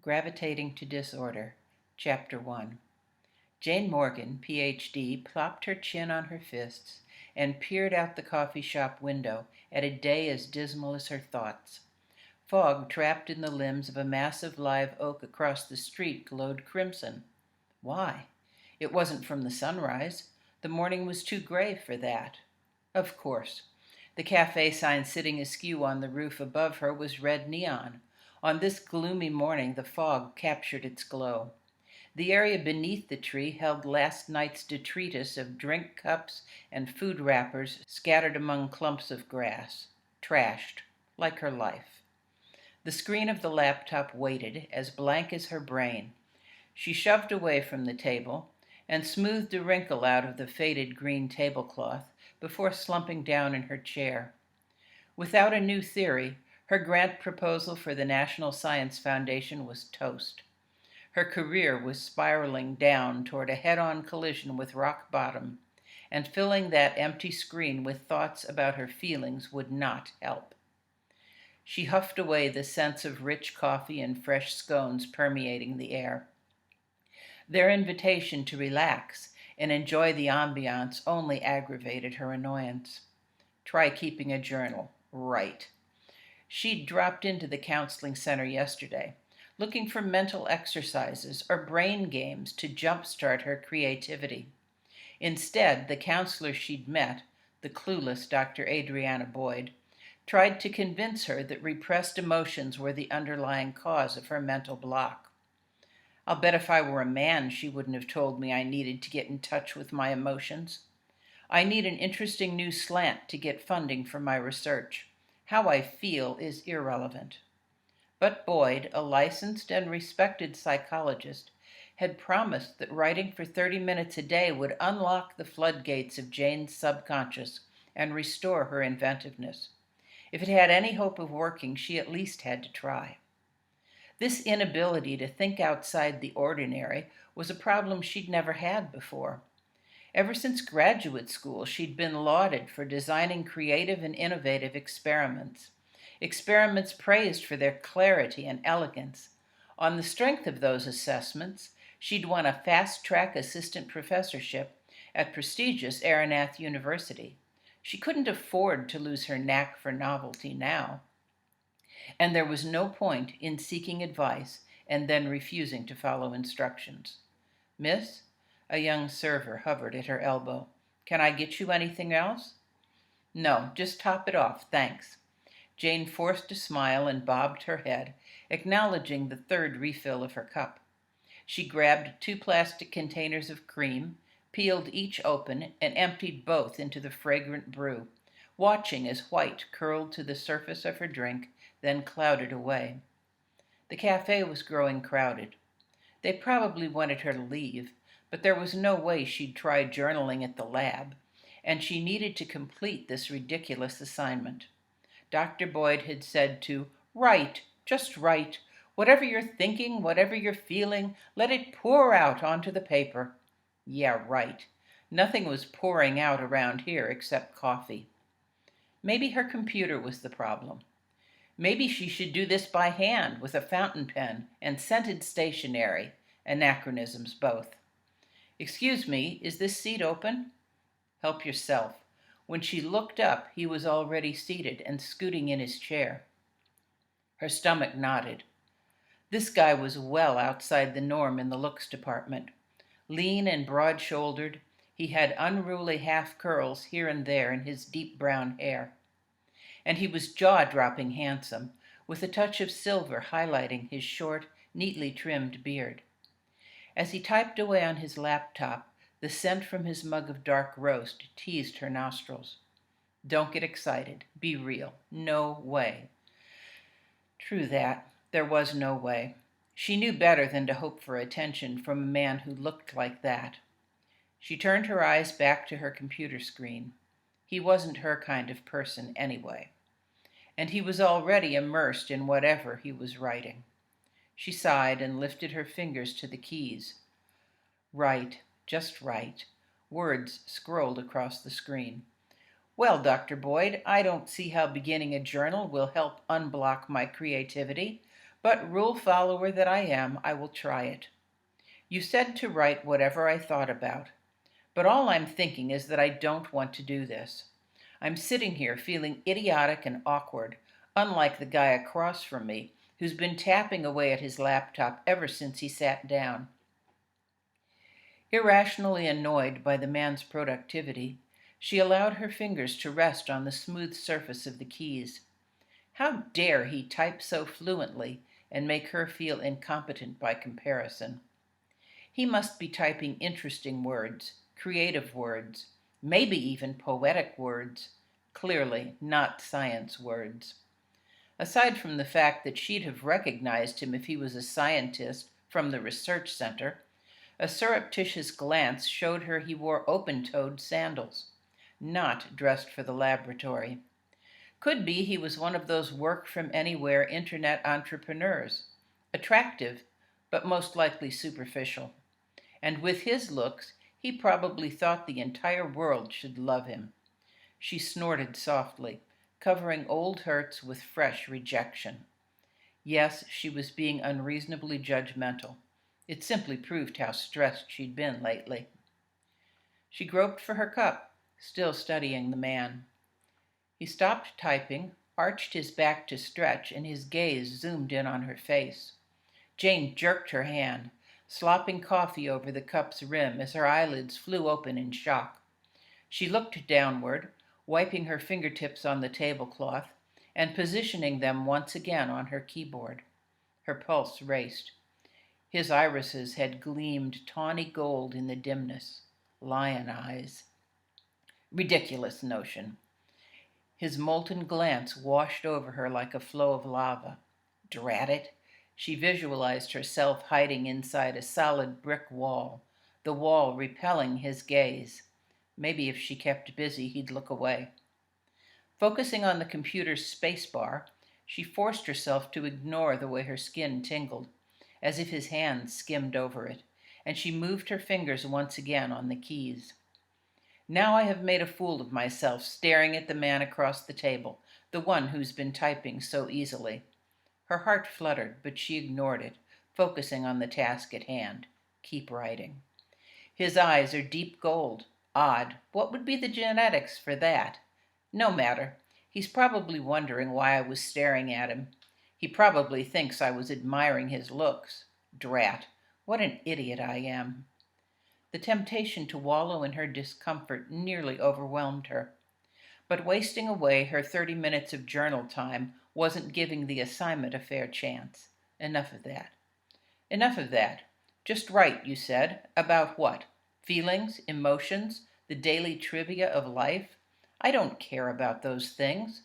Gravitating to Disorder, Chapter 1. Jane Morgan, Ph.D., plopped her chin on her fists and peered out the coffee shop window at a day as dismal as her thoughts. Fog trapped in the limbs of a massive live oak across the street glowed crimson. Why? It wasn't from the sunrise. The morning was too gray for that. Of course. The cafe sign sitting askew on the roof above her was red neon. On this gloomy morning, the fog captured its glow. The area beneath the tree held last night's detritus of drink cups and food wrappers scattered among clumps of grass. Trashed, like her life. The screen of the laptop waited, as blank as her brain. She shoved away from the table and smoothed a wrinkle out of the faded green tablecloth before slumping down in her chair. Without a new theory, her grant proposal for the National Science Foundation was toast. Her career was spiraling down toward a head-on collision with rock bottom, and filling that empty screen with thoughts about her feelings would not help. She huffed away the sense of rich coffee and fresh scones permeating the air. Their invitation to relax and enjoy the ambiance only aggravated her annoyance. Try keeping a journal. Right. She'd dropped into the counseling center yesterday, looking for mental exercises or brain games to jumpstart her creativity. Instead, the counselor she'd met, the clueless Dr. Adriana Boyd, tried to convince her that repressed emotions were the underlying cause of her mental block. I'll bet if I were a man, she wouldn't have told me I needed to get in touch with my emotions. I need an interesting new slant to get funding for my research. How I feel is irrelevant. But Boyd, a licensed and respected psychologist, had promised that writing for 30 minutes a day would unlock the floodgates of Jane's subconscious and restore her inventiveness. If it had any hope of working, she at least had to try. This inability to think outside the ordinary was a problem she'd never had before. Ever since graduate school, she'd been lauded for designing creative and innovative experiments praised for their clarity and elegance. On the strength of those assessments, she'd won a fast-track assistant professorship at prestigious Aranath University. She couldn't afford to lose her knack for novelty now. And there was no point in seeking advice and then refusing to follow instructions. Miss? A young server hovered at her elbow. Can I get you anything else? No, just top it off, thanks. Jane forced a smile and bobbed her head, acknowledging the third refill of her cup. She grabbed 2 plastic containers of cream, peeled each open, and emptied both into the fragrant brew, watching as white curled to the surface of her drink, then clouded away. The cafe was growing crowded. They probably wanted her to leave, but there was no way she'd try journaling at the lab, and she needed to complete this ridiculous assignment. Dr. Boyd had said to write, just write. Whatever you're thinking, whatever you're feeling, let it pour out onto the paper. Yeah, right. Nothing was pouring out around here except coffee. Maybe her computer was the problem. Maybe she should do this by hand with a fountain pen and scented stationery. Anachronisms both. Excuse me, is this seat open? Help yourself. When she looked up, he was already seated and scooting in his chair. Her stomach knotted. This guy was well outside the norm in the looks department. Lean and broad-shouldered, he had unruly half-curls here and there in his deep brown hair. And he was jaw-dropping handsome, with a touch of silver highlighting his short, neatly trimmed beard. As he typed away on his laptop, the scent from his mug of dark roast teased her nostrils. Don't get excited. Be real. No way. True that. There was no way. She knew better than to hope for attention from a man who looked like that. She turned her eyes back to her computer screen. He wasn't her kind of person anyway. And he was already immersed in whatever he was writing. She sighed and lifted her fingers to the keys. Write, just write. Words scrolled across the screen. Well, Dr. Boyd, I don't see how beginning a journal will help unblock my creativity, But rule follower that I am, I will try it. You said to write whatever I thought about, but all I'm thinking is that I don't want to do this. I'm sitting here feeling idiotic and awkward, unlike the guy across from me who's been tapping away at his laptop ever since he sat down. Irrationally annoyed by the man's productivity, she allowed her fingers to rest on the smooth surface of the keys. How dare he type so fluently and make her feel incompetent by comparison? He must be typing interesting words, creative words, maybe even poetic words, clearly not science words. Aside from the fact that she'd have recognized him if he was a scientist from the research center, a surreptitious glance showed her he wore open-toed sandals, not dressed for the laboratory. Could be he was one of those work-from-anywhere internet entrepreneurs, attractive, but most likely superficial. And with his looks, he probably thought the entire world should love him. She snorted softly, covering old hurts with fresh rejection. Yes, she was being unreasonably judgmental. It simply proved how stressed she'd been lately. She groped for her cup, still studying the man. He stopped typing, arched his back to stretch, and his gaze zoomed in on her face. Jane jerked her hand, slopping coffee over the cup's rim as her eyelids flew open in shock. She looked downward, wiping her fingertips on the tablecloth and positioning them once again on her keyboard. Her pulse raced. His irises had gleamed tawny gold in the dimness. Lion eyes. Ridiculous notion. His molten glance washed over her like a flow of lava. Drat it. She visualized herself hiding inside a solid brick wall, the wall repelling his gaze. Maybe if she kept busy, he'd look away. Focusing on the computer's spacebar, she forced herself to ignore the way her skin tingled, as if his hands skimmed over it, and she moved her fingers once again on the keys. Now I have made a fool of myself staring at the man across the table, the one who's been typing so easily. Her heart fluttered, but she ignored it, focusing on the task at hand. Keep writing. His eyes are deep gold. Odd. What would be the genetics for that? No matter. He's probably wondering why I was staring at him. He probably thinks I was admiring his looks. Drat. What an idiot I am. The temptation to wallow in her discomfort nearly overwhelmed her. But wasting away her 30 minutes of journal time wasn't giving the assignment a fair chance. Enough of that. Enough of that. Just write, you said. About what? Feelings, emotions, the daily trivia of life? I don't care about those things.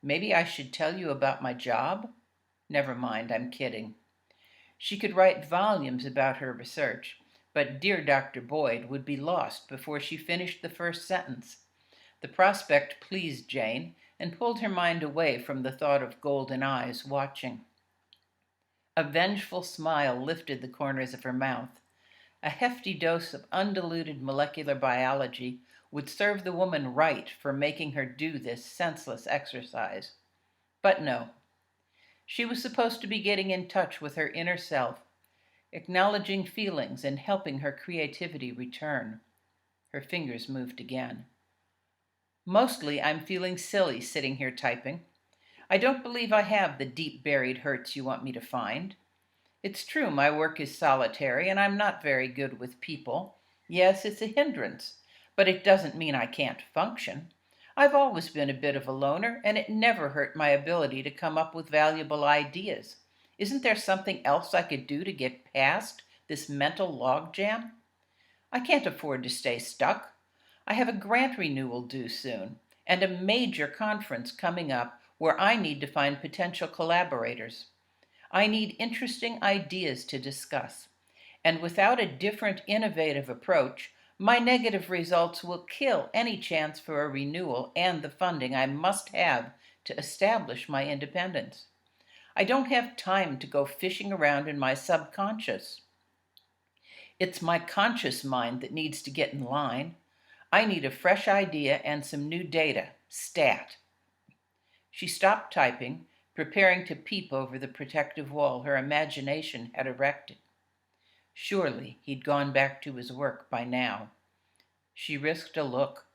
Maybe I should tell you about my job? Never mind, I'm kidding. She could write volumes about her research, but dear Dr. Boyd would be lost before she finished the first sentence. The prospect pleased Jane and pulled her mind away from the thought of golden eyes watching. A vengeful smile lifted the corners of her mouth. A hefty dose of undiluted molecular biology would serve the woman right for making her do this senseless exercise. But no. She was supposed to be getting in touch with her inner self, acknowledging feelings and helping her creativity return. Her fingers moved again. Mostly I'm feeling silly sitting here typing. I don't believe I have the deep buried hurts you want me to find. It's true my work is solitary and I'm not very good with people. Yes, it's a hindrance, but it doesn't mean I can't function. I've always been a bit of a loner, and it never hurt my ability to come up with valuable ideas. Isn't there something else I could do to get past this mental logjam? I can't afford to stay stuck. I have a grant renewal due soon, and a major conference coming up where I need to find potential collaborators. I need interesting ideas to discuss, and without a different, innovative approach, my negative results will kill any chance for a renewal and the funding I must have to establish my independence. I don't have time to go fishing around in my subconscious. It's my conscious mind that needs to get in line. I need a fresh idea and some new data, stat. She stopped typing, preparing to peep over the protective wall her imagination had erected. Surely he'd gone back to his work by now. She risked a look.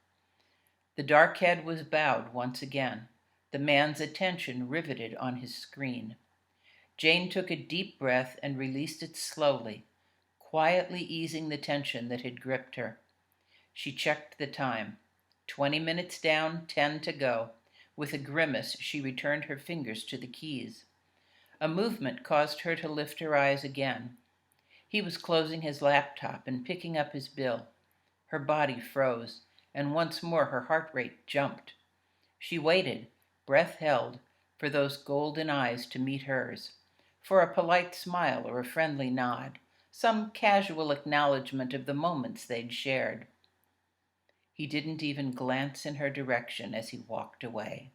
The dark head was bowed once again, the man's attention riveted on his screen. Jane took a deep breath and released it slowly, quietly easing the tension that had gripped her. She checked the time. 20 minutes down, 10 to go. With a grimace, she returned her fingers to the keys. A movement caused her to lift her eyes again. He was closing his laptop and picking up his bill. Her body froze, and once more her heart rate jumped. She waited, breath held, for those golden eyes to meet hers, for a polite smile or a friendly nod, some casual acknowledgement of the moments they'd shared. He didn't even glance in her direction as he walked away.